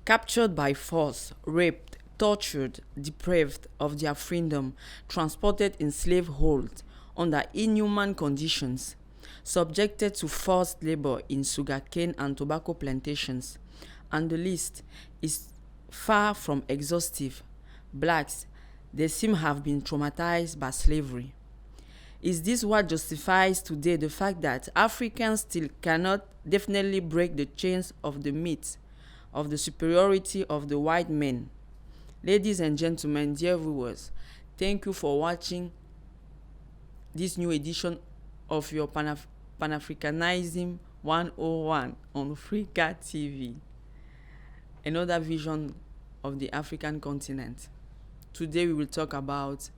captured by force, raped, tortured, deprived of their freedom, transported in slave holds under inhuman conditions, subjected to forced labor in sugarcane and tobacco plantations, and the list is far from exhaustive. Blacks, they seem to have been traumatized by slavery. Is this what justifies today the fact that Africans still cannot definitely break the chains of the myth of the superiority of the white men? Ladies and gentlemen, dear viewers, thank you for watching this new edition of your Pan-Africanism 101 on Africa TV. Another vision of the African continent. Today we will talk about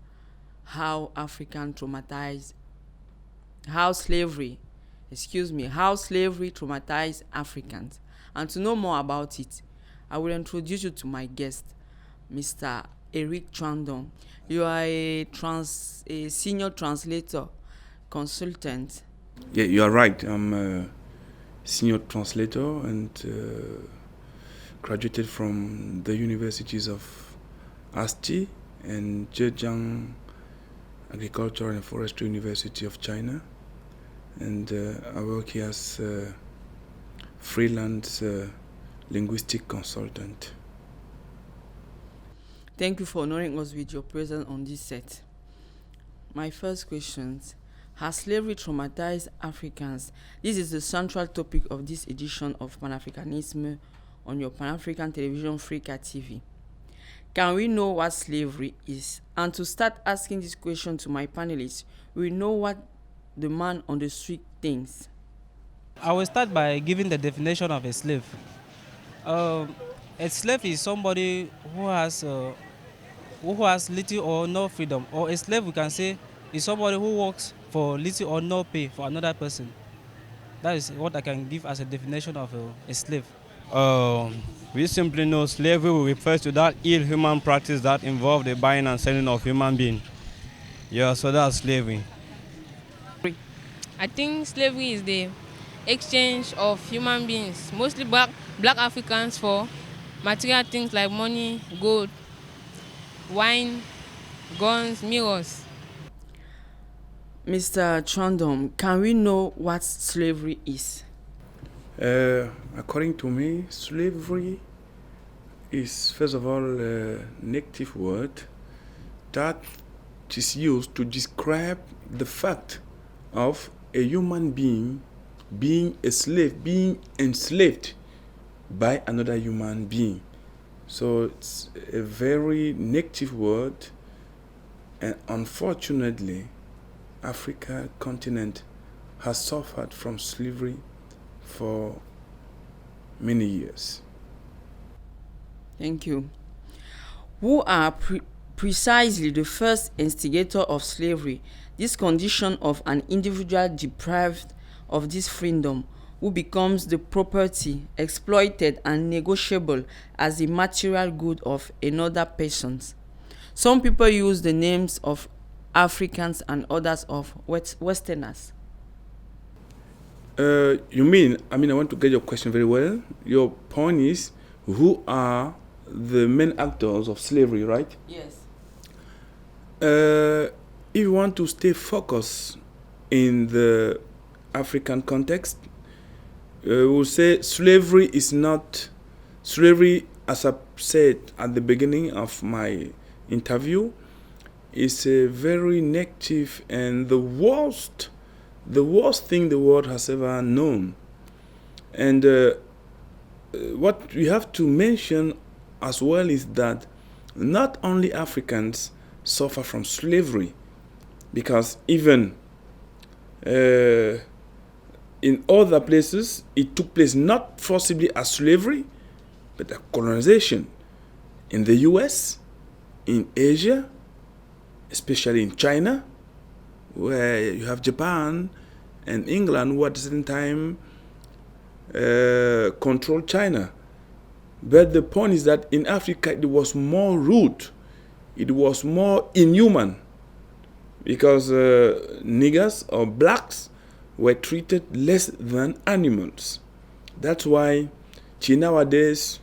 how slavery traumatized Africans. And to know more about it, I will introduce you to my guest, Mr. Eric Trandon. You are a senior translator, consultant. Yeah, you are right. I'm a senior translator and graduated from the universities of Asti and Zhejiang Agriculture and Forestry University of China. And I work here as a freelance linguistic consultant. Thank you for honoring us with your presence on this set. My first question: has slavery traumatized Africans? This is the central topic of this edition of Pan-Africanism on your Pan-African television Africa TV. Can we know what slavery is? And to start asking this question to my panelists, we know what the man on the street thinks. I will start by giving the definition of a slave. A slave is somebody who has little or no freedom, or a slave, we can say, is somebody who works for little or no pay for another person. That is what I can give as a definition of a slave. We simply know slavery refers to that ill human practice that involves the buying and selling of human beings. Yeah, so that's slavery. I think slavery is the exchange of human beings, mostly black Africans, for material things like money, gold, wine, guns, mirrors. Mr. Trandon, can we know what slavery is? According to me, slavery is, first of all, a negative word that is used to describe the fact of a human being being a slave, being enslaved by another human being. So it's a very negative word, and unfortunately, Africa continent has suffered from slavery for many years. Thank you. Who are precisely the first instigator of slavery, this condition of an individual deprived of this freedom, who becomes the property, exploited and negotiable as a material good of another person? Some people use the names of Africans and others of Westerners. I want to get your question very well. Your point is, who are the main actors of slavery, right? Yes. If you want to stay focused in the African context, we'll say slavery is not slavery, as I said at the beginning of my interview, is a very negative and the worst thing the world has ever known. And what we have to mention as well is that not only Africans suffer from slavery, because even in other places it took place not forcibly as slavery, but as colonization. In the US, in Asia, especially in China, where you have Japan and England, who at the same time controlled China. But the point is that in Africa it was more rude, it was more inhuman, because niggers or blacks were treated less than animals. That's why till nowadays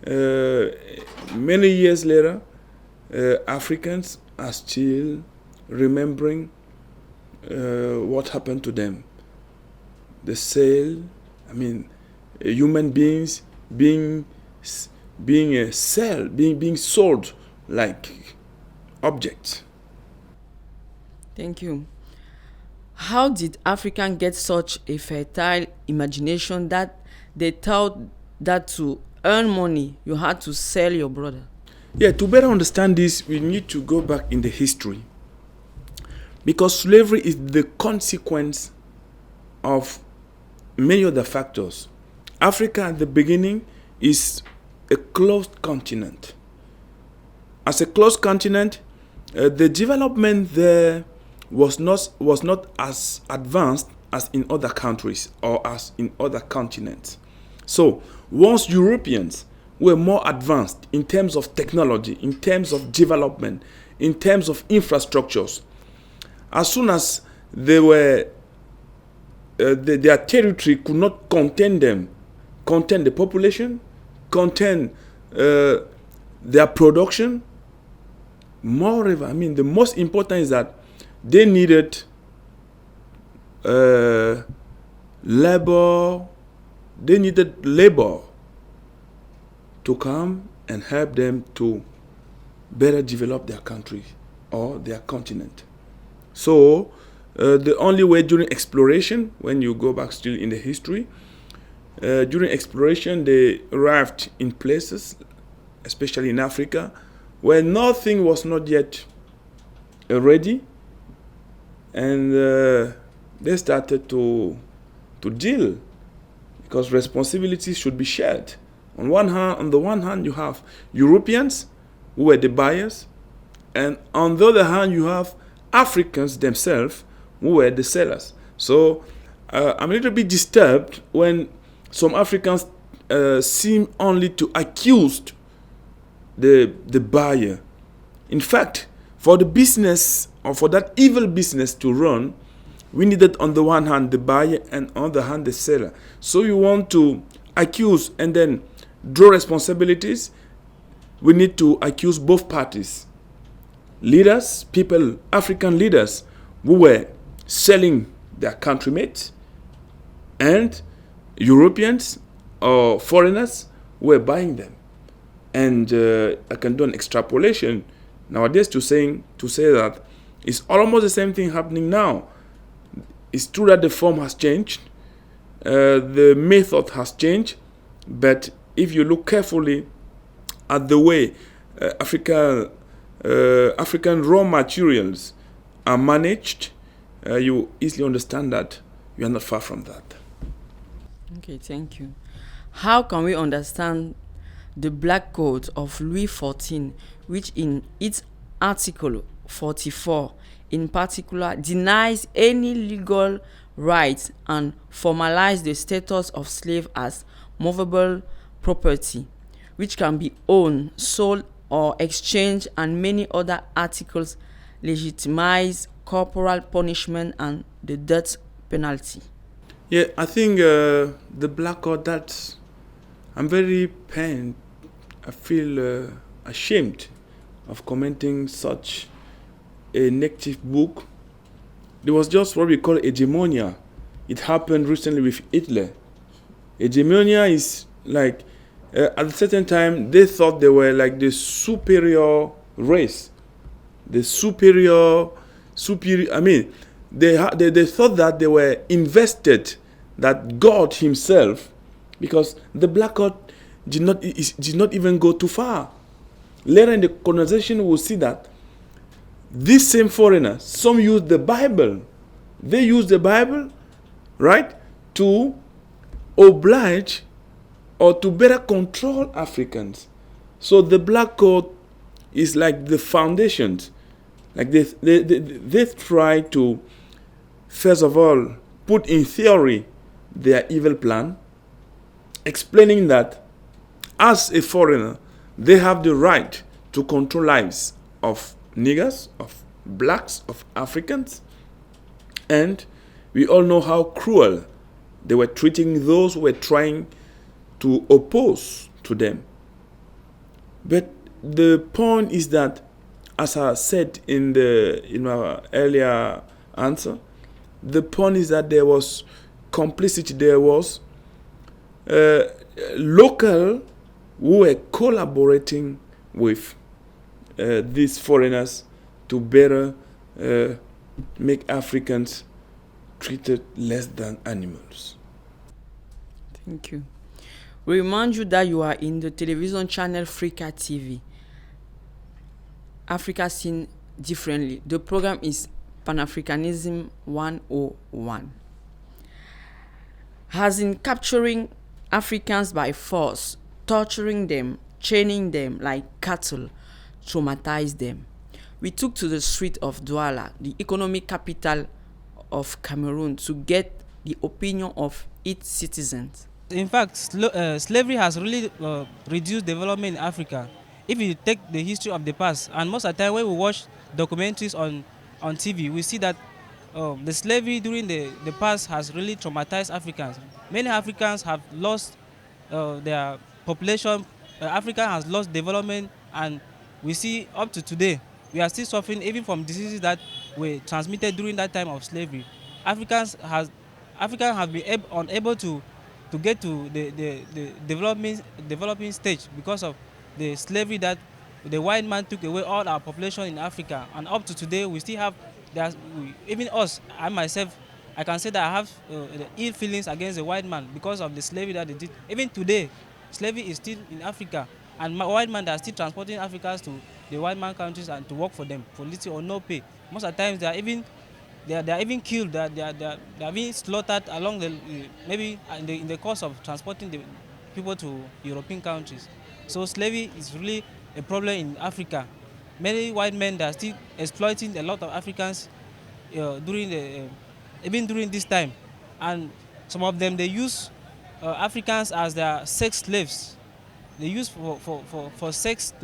many years later, Africans are still remembering what happened to them. The sale, human beings being sold like objects. Thank you. How did Africans get such a fertile imagination that they thought that to earn money you had to sell your brother? Yeah, to better understand this, we need to go back in the history. Because slavery is the consequence of many other factors. Africa at the beginning is a closed continent. As a closed continent, the development there was not as advanced as in other countries or as in other continents. So once Europeans were more advanced in terms of technology, in terms of development, in terms of infrastructures, as soon as their territory could not contain the population, contain their production. Moreover, the most important is that they needed labor. They needed labor to come and help them to better develop their country or their continent. So the only way during exploration, when you go back still in the history, during exploration they arrived in places, especially in Africa, where nothing was not yet ready, and they started to deal, because responsibilities should be shared. On the one hand, you have Europeans who were the buyers, and on the other hand, you have Africans themselves who were the sellers. So I'm a little bit disturbed when some Africans seem only to accuse the buyer. In fact, for the business, or for that evil business to run, we needed on the one hand the buyer and on the other hand the seller. So you want to accuse and then draw responsibilities, we need to accuse both parties. Leaders, people, African leaders who were selling their countrymates, and Europeans or foreigners who were buying them. And I can do an extrapolation nowadays to say that it's almost the same thing happening now. It's true that the form has changed, the method has changed, but if you look carefully at the way African raw materials are managed, you easily understand that we are not far from that. Okay, thank you. How can we understand the Black Code of Louis XIV, which in its Article 44 in particular denies any legal rights and formalizes the status of slave as movable property, which can be owned, sold, or exchanged, and many other articles legitimize corporal punishment and the death penalty? Yeah, I think the Black Code, I'm very pained. I feel ashamed of commenting such a negative book. There was just what we call hegemonia. It happened recently with Hitler. Hegemonia is like, at a certain time, they thought they were like the superior race. The superior, they thought that they were invested, that God himself, because the Black Code did not even go too far. Later in the conversation, we'll see that these same foreigners, some use the Bible. They use the Bible, right, to oblige or to better control Africans. So the Black Code is like the foundations. Like they try to, first of all, put in theory their evil plan, explaining that as a foreigner, they have the right to control lives of niggers, of blacks, of Africans. And we all know how cruel they were treating those who were trying to oppose to them. But the point is that, as I said in my earlier answer, the point is that there was complicity. There was local who were collaborating with these foreigners to better make Africans treated less than animals. Thank you. We remind you that you are in the television channel Africa TV. Africa Seen Differently. The program is Pan-Africanism 101. As in capturing Africans by force, torturing them, chaining them like cattle, traumatized them. We took to the street of Douala, the economic capital of Cameroon, to get the opinion of its citizens. In fact, slavery has really reduced development in Africa. If you take the history of the past, and most of the time when we watch documentaries on TV, we see that the slavery during the past has really traumatized Africans. Many Africans have lost their population. Africa has lost development, and we see up to today, we are still suffering even from diseases that were transmitted during that time of slavery. Africans have been unable to get to the developing stage because of the slavery that the white man took away all our population in Africa. And up to today, we still have, even us, I myself, I can say that I have the ill feelings against the white man because of the slavery that they did. Even today, slavery is still in Africa, and white man are still transporting Africans to the white man countries and to work for them for little or no pay. Most of the times, they are even killed. They are being slaughtered along the maybe in the course of transporting the people to European countries. So slavery is really a problem in Africa. Many white men that are still exploiting a lot of Africans even during this time, and some of them, they use Africans as their sex slaves. They use for sex,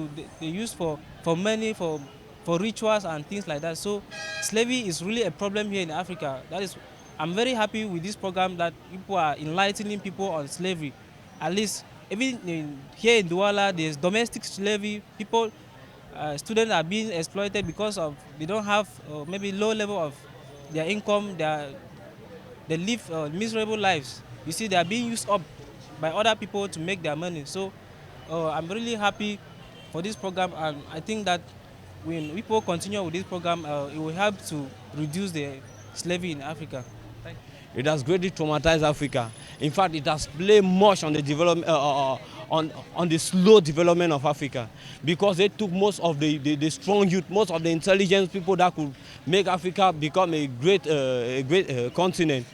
they use for money, for rituals and things like that. So slavery is really a problem here in Africa. That is, I'm very happy with this program that people are enlightening people on slavery. At least even here in Douala, there's domestic slavery. People, students are being exploited because of they don't have maybe low level of their income. They live miserable lives. You see, they are being used up by other people to make their money. So I'm really happy for this program, and I think that when people continue with this program, it will help to reduce the slavery in Africa. It has greatly traumatized Africa. In fact, it has played much on the development, on the slow development of Africa, because they took most of the strong youth, most of the intelligent people that could make Africa become a great continent.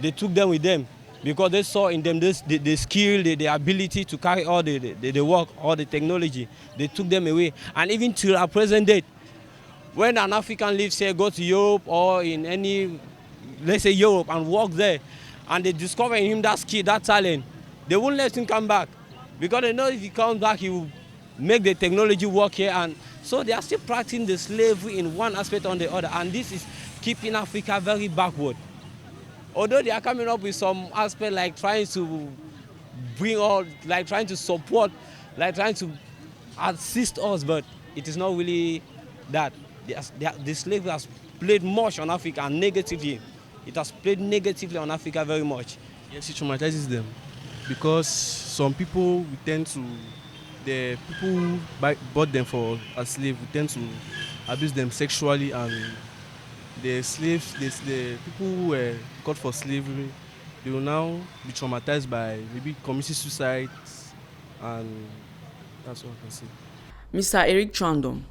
They took them with them because they saw in them the skill, the ability to carry all the work, all the technology. They took them away, and even till our present date, when an African lives here, go to Europe or in any, let's say Europe, and work there, and they discover in him that skill, that talent, they won't let him come back, because they know if he comes back, he will make the technology work here. And so they are still practicing the slavery in one aspect or the other, and this is keeping Africa very backward. Although they are coming up with some aspect like trying to bring all, like trying to support, like trying to assist us, but it is not really that. The slavery has played much on Africa, and negatively. It has played negatively on Africa very much. Yes, it traumatizes them, because some people, we tend to, the people who bought them for as slaves, we tend to abuse them sexually, and the slaves, the people who were caught for slavery, they will now be traumatized by maybe committing suicide, and that's all I can say. Mr. Eric Trandom,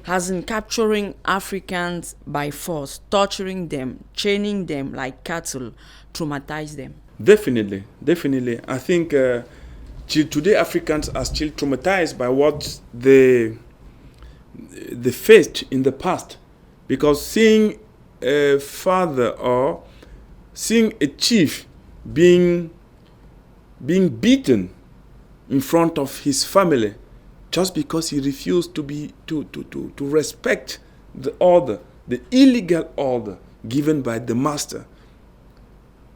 has in capturing Africans by force, torturing them, chaining them like cattle, traumatized them? Definitely. I think till today Africans are still traumatized by what they faced in the past, because seeing a father or seeing a chief being beaten in front of his family just because he refused to respect the order, the illegal order given by the master,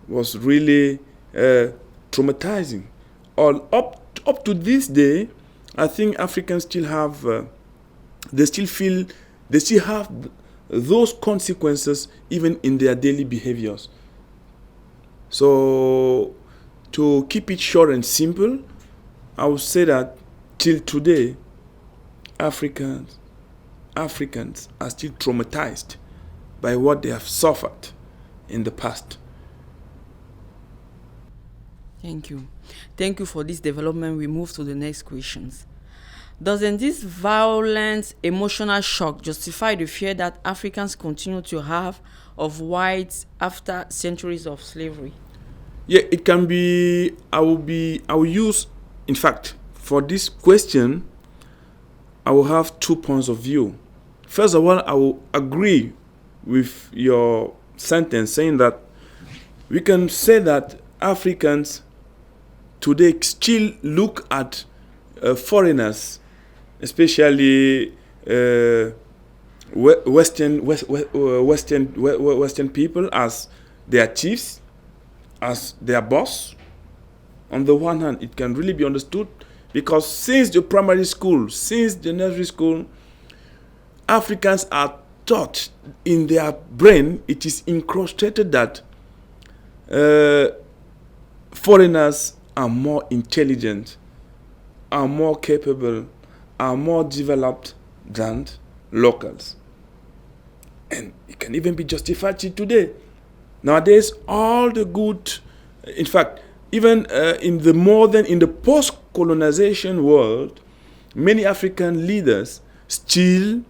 was really traumatizing. Up to this day, I think Africans still have, they still have those consequences even in their daily behaviors. So, to keep it short and simple, I would say that till today, Africans are still traumatized by what they have suffered in the past. Thank you. Thank you for this development. We move to the next questions. Doesn't this violent emotional shock justify the fear that Africans continue to have of whites after centuries of slavery? Yeah, it can be. I will use. In fact, for this question, I will have 2 points of view. First of all, I will agree with your sentence saying that we can say that Africans today still look at foreigners, especially Western people, as their chiefs, as their boss. On the one hand, it can really be understood because since the primary school, since the nursery school, Africans are taught in their brain, it is incrustated that foreigners are more intelligent, are more capable, are more developed than locals. And it can even be justified today. Nowadays, all the good, in fact, even in the post-colonization world, many African leaders still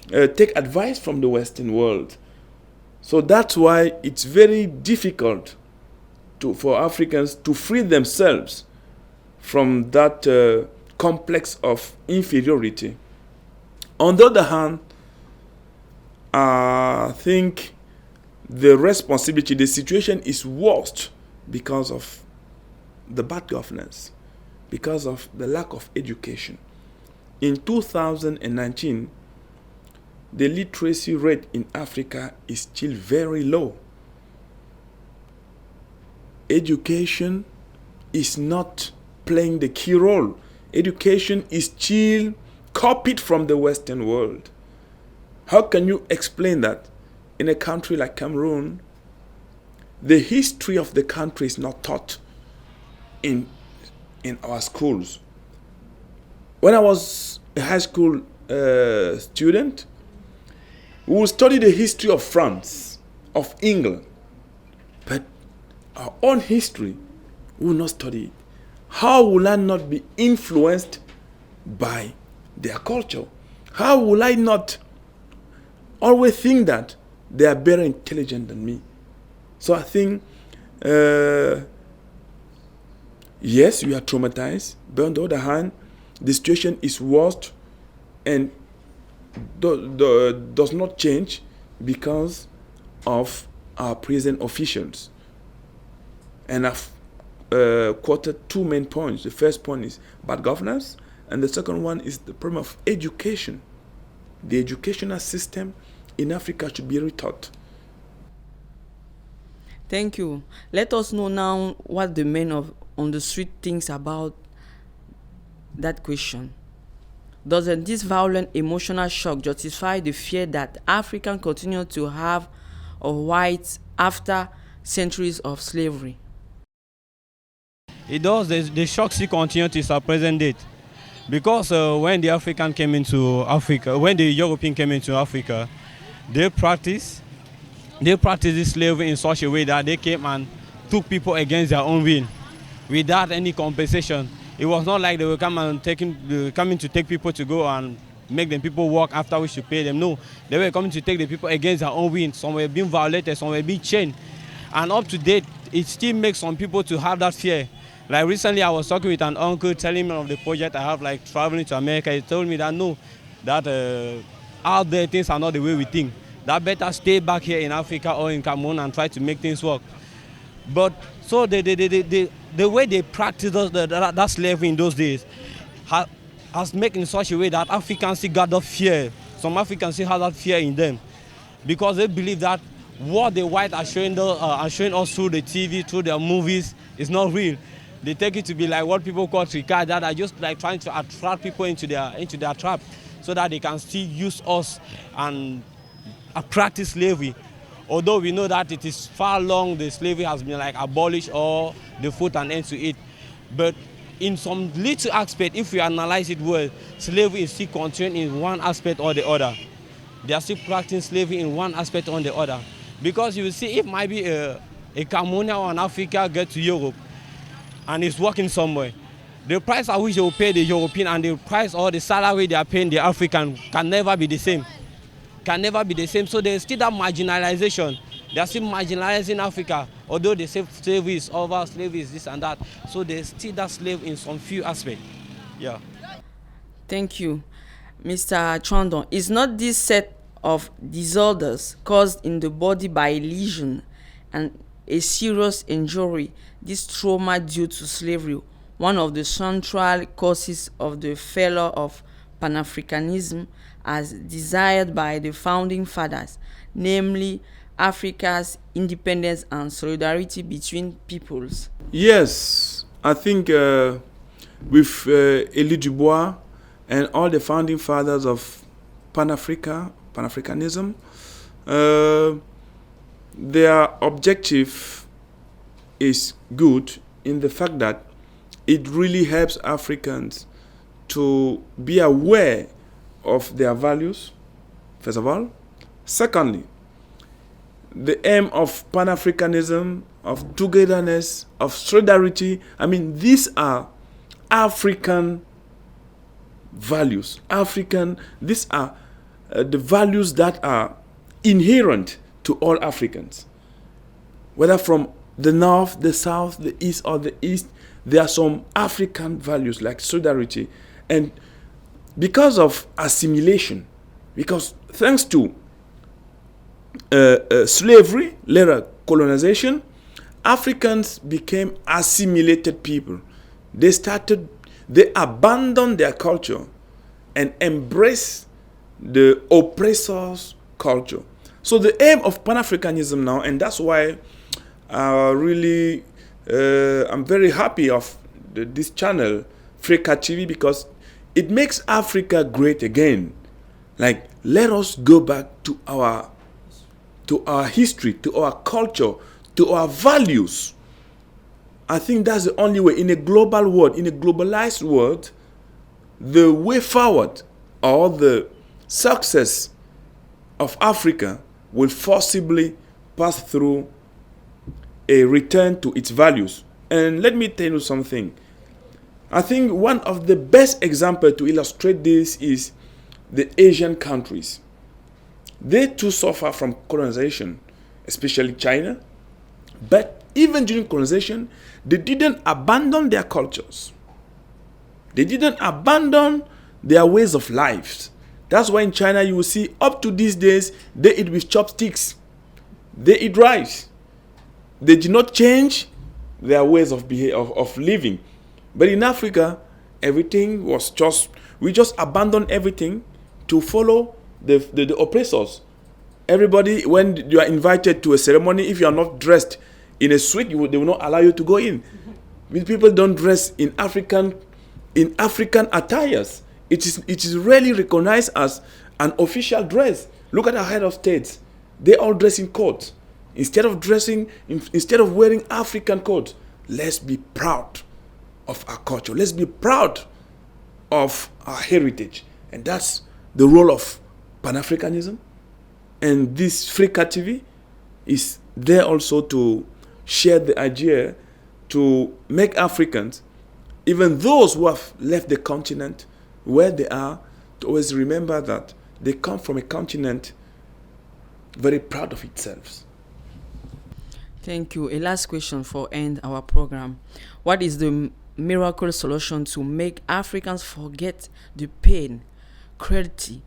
take advice from the Western world. So that's why it's very difficult for Africans to free themselves from that complex of inferiority. On the other hand, I think the situation is worst because of the bad governance, because of the lack of education. In 2019, the literacy rate in Africa is still very low. Education is not playing the key role. Education is still copied from the Western world. How can you explain that in a country like Cameroon, the history of the country is not taught in our schools? When I was a high school student, we would study the history of France, of England, but our own history, we will not study it. How will I not be influenced by their culture? How will I not always think that they are better intelligent than me? So I think, yes, we are traumatized, but on the other hand, the situation is worse and does not change because of our present officials. And I've quoted 2 main points. The first point is bad governance, and the second one is the problem of education. The educational system in Africa should be retaught. Thank you. Let us know now what the men on the street thinks about that question. Doesn't this violent emotional shock justify the fear that Africans continue to have of whites after centuries of slavery? It does. The shock still continues to our present date. Because when the African came into Africa, when the European came into Africa, they practiced this slavery in such a way that they came and took people against their own will, without any compensation. It was not like they were coming to take people to go and make them people work after which to pay them. No, they were coming to take the people against their own will. Some were being violated, some were being chained. And up to date, it still makes some people to have that fear. Like recently, I was talking with an uncle telling me of the project I have, like traveling to America. He told me that no, that out there things are not the way we think. That better stay back here in Africa or in Cameroon and try to make things work. But so the way they practiced that slavery in those days has made in such a way that Africans still got that fear. Some Africans still have that fear in them because they believe that what the white are showing us through the TV, through their movies, is not real. They take it to be like what people call tricard, that are just like trying to attract people into their trap, so that they can still use us and practice slavery. Although we know that it is far long, the slavery has been like abolished or they put an end to it. But in some little aspect, if we analyze it well, slavery is still contained in one aspect or the other. They are still practicing slavery in one aspect or the other. Because you will see, if might be a Cameroonian or an African get to Europe and is working somewhere, the price at which they will pay the European and the price or the salary they are paying the African can never be the same. Can never be the same. So there's still that marginalization. They are still marginalizing Africa, although they say slavery is over, slavery is this and that. So there's still that slave in some few aspects. Yeah. Thank you, Mr. Chandon. Is not this set of disorders caused in the body by lesion and a serious injury, this trauma due to slavery, one of the central causes of the failure of Pan-Africanism as desired by the founding fathers, namely Africa's independence and solidarity between peoples? Yes, I think with Elie Dubois and all the founding fathers of Pan-Africanism, their objective is good in the fact that it really helps Africans to be aware of their values, first of all. Secondly, the aim of Pan-Africanism, of togetherness, of solidarity, I mean, these are African values. These are the values that are inherent to all Africans. Whether from the north, the south, the east, or the east, there are some African values like solidarity. And because of assimilation, because thanks to slavery, later colonization, Africans became assimilated people. They abandoned their culture and embraced the oppressor's culture. So the aim of Pan-Africanism now, and that's why really I'm very happy of this channel, Freka TV, because it makes Africa great again. Like, let us go back to our history, to our culture, to our values. I think that's the only way. In a global world, in a globalized world, the way forward or the success of Africa will forcibly pass through a return to its values. And let me tell you something. I think one of the best examples to illustrate this is the Asian countries. They too suffer from colonization, especially China. But even during colonization, they didn't abandon their cultures. They didn't abandon their ways of life. That's why in China you will see up to these days, they eat with chopsticks. They eat rice. They did not change their ways of living. But in Africa, everything was we just abandoned everything to follow the oppressors. Everybody, when you are invited to a ceremony, if you are not dressed in a suit, they will not allow you to go in. People don't dress in African attires. It is rarely recognized as an official dress. Look at our head of states; they all dress in coats. Instead of wearing African coats, let's be proud of our culture. Let's be proud of our heritage, and that's the role of Pan-Africanism. And this Freka TV is there also to share the idea to make Africans, even those who have left the continent where they are, to always remember that they come from a continent very proud of itself. Thank you. A last question for end our program. What is the miracle solution to make Africans forget the pain, cruelty,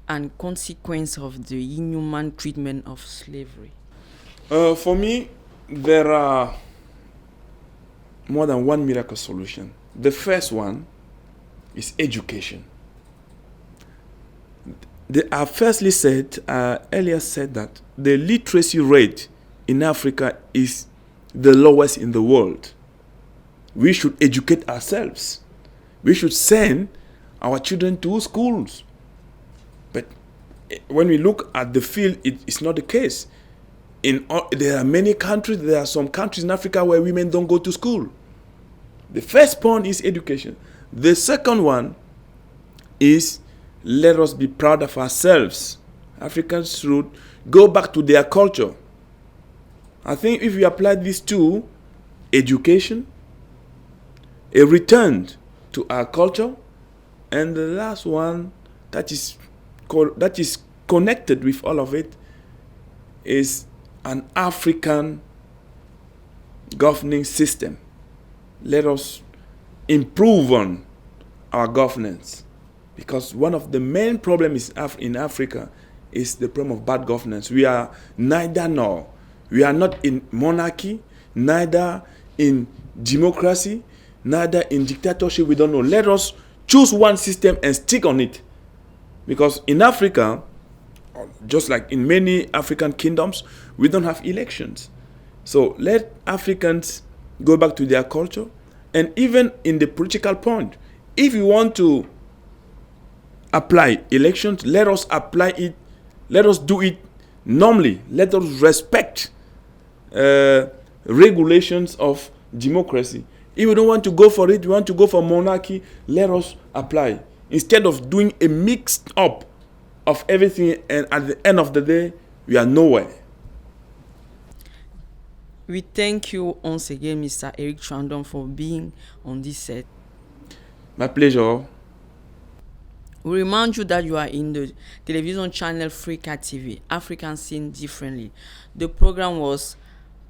and consequence of the inhuman treatment of slavery? For me, there are more than one miracle solution. The first one is education. I earlier said that the literacy rate in Africa is the lowest in the world. we should educate ourselves. We should send our children to schools. But when we look at the field, it's not the case. There are many countries, there are some countries in Africa where women don't go to school. The first point is education. The second one is, let us be proud of ourselves. Africans should go back to their culture. I think if we apply these two, education, a return to our culture, and the last one that is connected with all of it is an African governing system. Let us improve on our governance, because one of the main problems in Africa is the problem of bad governance. We are neither nor. We are not in monarchy, neither in democracy, neither in dictatorship. We don't know. Let us choose one system and stick on it. Because in Africa, just like in many African kingdoms, we don't have elections. So let Africans go back to their culture. And even in the political point, if we want to apply elections, let us apply it. Let us do it normally. Let us respect regulations of democracy. If we don't want to go for it, we want to go for monarchy, let us apply. Instead of doing a mixed up of everything, and at the end of the day, we are nowhere. We thank you once again, Mr. Eric Trandon, for being on this set. My pleasure. We remind you that you are in the television channel Freaka TV, African Seen Differently. The program was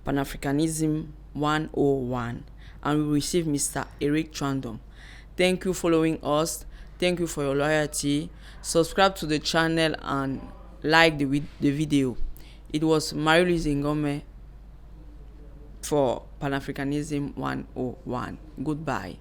Pan-Africanism 101, and we received Mr. Eric Trandon. Thank you for following us. Thank you for your loyalty. Subscribe to the channel and like the video. It was Marie-Louise Ngome for Pan-Africanism 101. Goodbye.